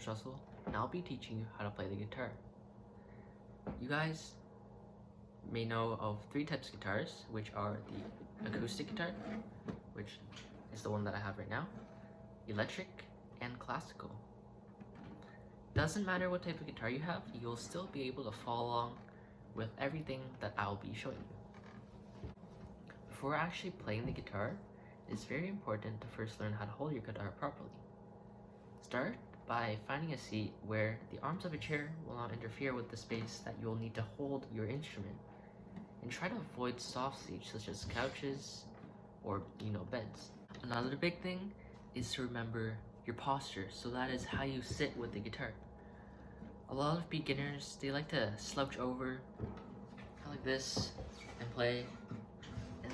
Russell, and I'll be teaching you how to play the guitar. You guys may know of 3 types of guitars, which are the acoustic guitar, which is the one that I have right now, electric, and classical. Doesn't matter what type of guitar you have, you'll still be able to follow along with everything that I'll be showing you. Before actually playing the guitar, it's very important to first learn how to hold your guitar properly. Start by finding a seat where the arms of a chair will not interfere with the space that you'll need to hold your instrument, and try to avoid soft seats such as couches or beds. Another big thing is to remember your posture, so that is how you sit with the guitar. A lot of beginners, they like to slouch over kind of like this and play, and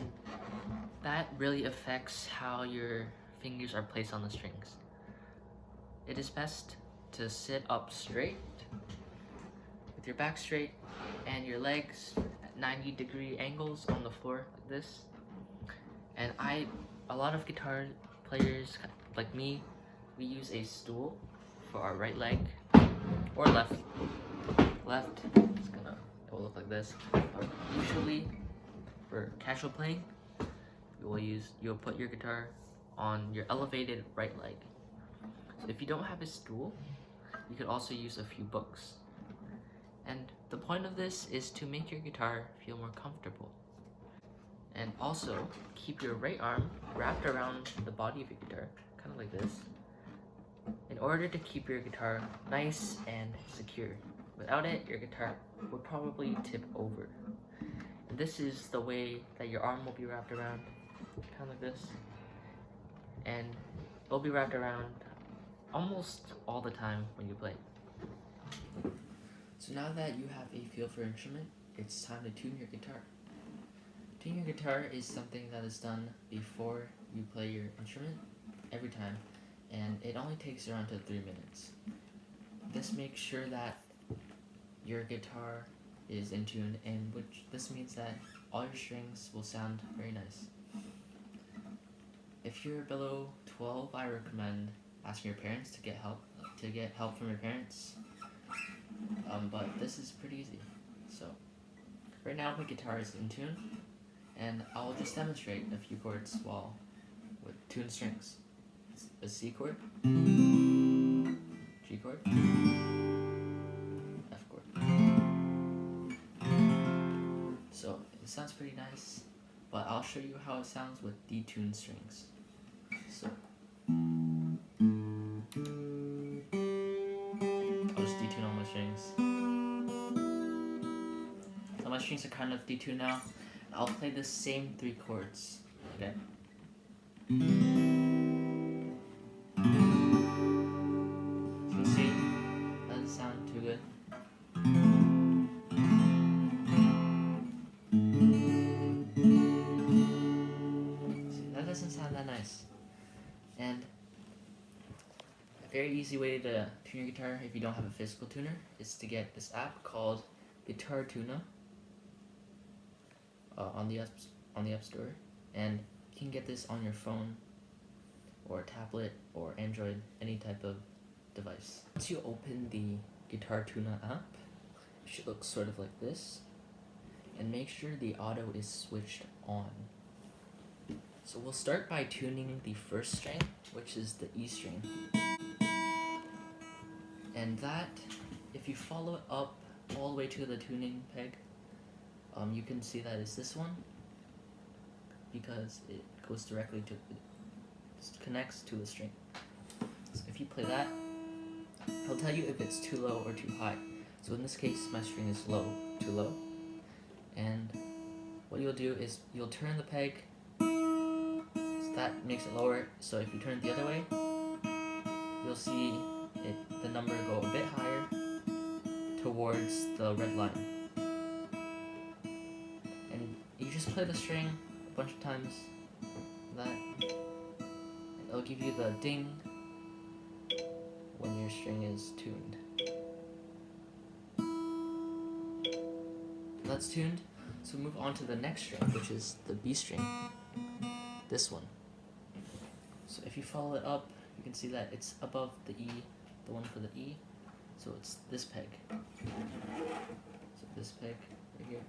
that really affects how your fingers are placed on the strings. It is best to sit up straight with your back straight and your legs at 90-degree angles on the floor like this. And a lot of guitar players like me, we use a stool for our right leg or left. It will look like this. Usually for casual playing, you'll put your guitar on your elevated right leg. So if you don't have a stool, you could also use a few books. And the point of this is to make your guitar feel more comfortable. And also, keep your right arm wrapped around the body of your guitar, kind of like this, in order to keep your guitar nice and secure. Without it, your guitar would probably tip over. And this is the way that your arm will be wrapped around, kind of like this. And it'll be wrapped around almost all the time when you play. So now that you have a feel for your instrument, it's time to tune your guitar. Tuning your guitar is something that is done before you play your instrument every time, and it only takes around 3 minutes. This makes sure that your guitar is in tune, and this means that all your strings will sound very nice. If you're below 12, I recommend asking your parents to get help from your parents. But this is pretty easy. So right now my guitar is in tune, and I'll just demonstrate a few chords with tuned strings. A C chord, G chord, F chord. So it sounds pretty nice, but I'll show you how it sounds with detuned strings. So I'll just detune all my strings. So my strings are kind of detuned now. I'll play the same 3 chords, okay? So you see, that doesn't sound too good. See, that doesn't sound that nice. And a very easy way to tune your guitar if you don't have a physical tuner is to get this app called Guitar Tuner on the App Store, and you can get this on your phone or tablet or Android, any type of device. Once you open the Guitar Tuner app, it should look sort of like this, and make sure the auto is switched on. So we'll start by tuning the first string, which is the E string. And that, if you follow it up all the way to the tuning peg, you can see that it's this one, because it goes directly to, it connects to the string. So if you play that, it'll tell you if it's too low or too high. So in this case, my string is too low. And what you'll do is you'll turn the peg, so that makes it lower. So if you turn it the other way, you'll see the number go a bit higher towards the red line. And you just play the string a bunch of times, and it'll give you the ding when your string is tuned. That's tuned, so move on to the next string, which is the B string, this one. So if you follow it up, you can see that it's above the E the one for the E. So it's this peg. So this peg right here.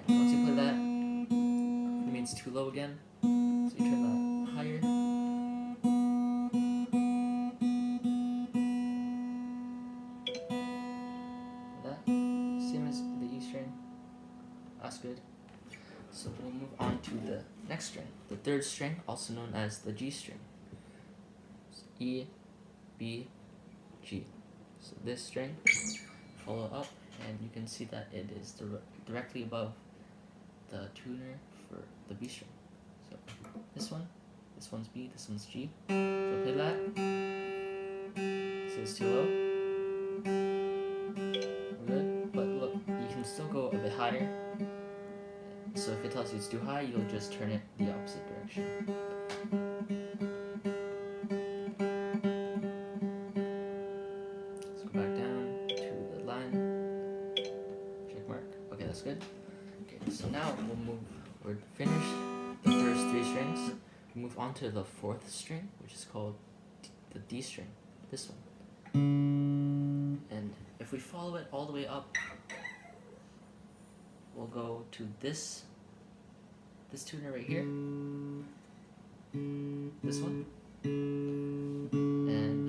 And once you play that, it means too low again. So you turn that higher. That same as the E string. That's good. So we'll move on to the next string, the third string, also known as the G string. So E, B, G. So this string, follow up, and you can see that it is directly above the tuner for the B string. So this one's B, this one's G. So play that. So it's too low. We're good, but look, you can still go a bit higher. So if it tells you it's too high, you'll just turn it the opposite direction. Let's go back down to the line. Check mark. Okay, that's good. Okay, so now we're finished the first three strings. We move on to the fourth string, which is called the D string. This one. And if we follow it all the way up, we'll go to this tuner right here, this one, and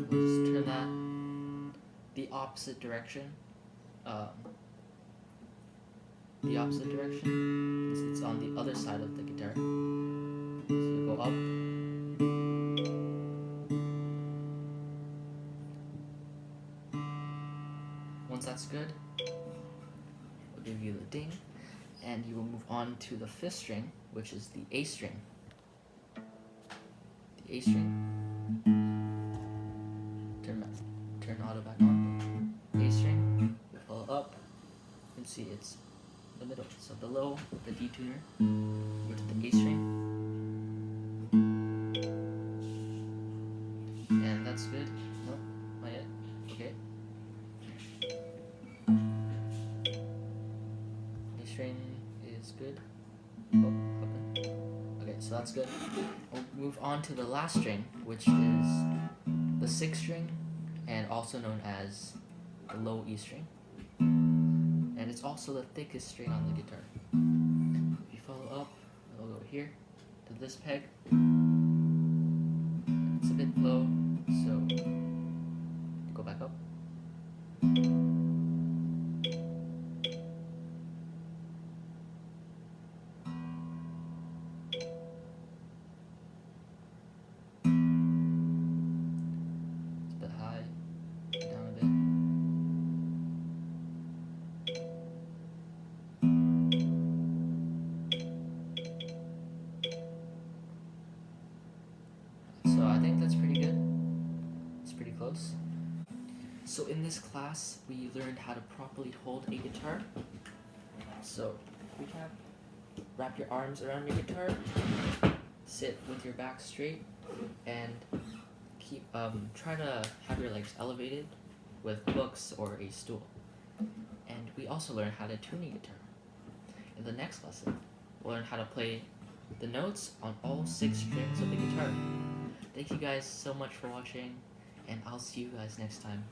we'll just turn that the opposite direction. It's on the other side of the guitar. So you go up. Once that's good, I'll give you the ding, and you will move on to the fifth string, which is the A string. The A string. Turn auto back on. A string. We follow up. You can see it's the middle. So below the D tuner, go to the A string, and that's good. No, not yet. Okay. A string is good. Oh, okay, so that's good. We'll move on to the last string, which is the sixth string, and also known as the low E string. And it's also the thickest string on the guitar. If you follow up, we'll go here to this peg. It's a bit low, so go back up. So I think that's pretty good. It's pretty close. So in this class, we learned how to properly hold a guitar. So recap: wrap your arms around your guitar, sit with your back straight, and keep try to have your legs elevated with books or a stool. And we also learned how to tune a guitar. In the next lesson, we'll learn how to play the notes on all 6 strings of the guitar. Thank you guys so much for watching, and I'll see you guys next time.